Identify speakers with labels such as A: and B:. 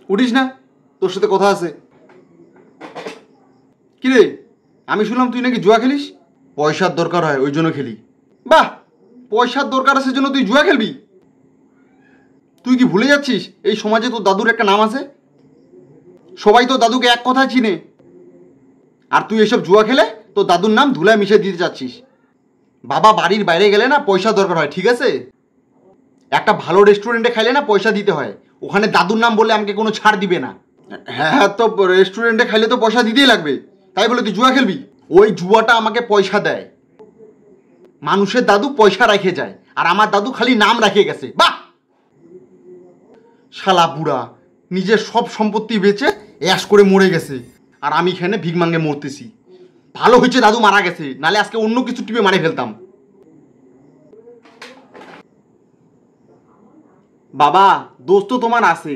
A: উঠিস না, তোর সাথে কথা আছে। কিরে, আমি শুনলাম তুই নাকি জুয়া খেলিস? পয়সার দরকার হয় ওই জন্য খেলি। বাহ, পয়সার দরকার আছে জন্য তুই জুয়া খেলবি? তুই কি ভুলে যাচ্ছিস এই সমাজে তোর দাদুর একটা নাম আছে? সবাই তো দাদুকে এক কথায় চিনে, আর তুই এসব জুয়া খেলে তোর দাদুর নাম ধুলায় মিশিয়ে দিতে চাচ্ছিস। বাবা বাড়ির বাইরে গেলে না পয়সা দরকার হয়, ঠিক আছে? একটা ভালো রেস্টুরেন্টে খাইলে না পয়সা দিতে হয়, ওখানে দাদুর নাম বললে আমাকে কোনো ছাড় দিবে না। হ্যাঁ হ্যাঁ, তো রেস্টুরেন্টে খাইলে তো পয়সা দিতেই লাগবে, তাই বলে তুই জুয়া খেলবি? ওই জুয়াটা আমাকে পয়সা দেয়। মানুষের দাদু পয়সা রেখে যায়, আর আমার দাদু খালি নাম রেখে গেছে। বাহ, শালা বুড়া নিজের সব সম্পত্তি বেচে অ্যাশ করে মরে গেছে, আর আমি এখানে ভিক মাঙ্গে মরতেছি। ভালো হয়েছে দাদু মারা গেছে, নালে আজকে অন্য কিছু টিপে মারে ফেলতাম। বাবা, দোষ তো তোমার আছে,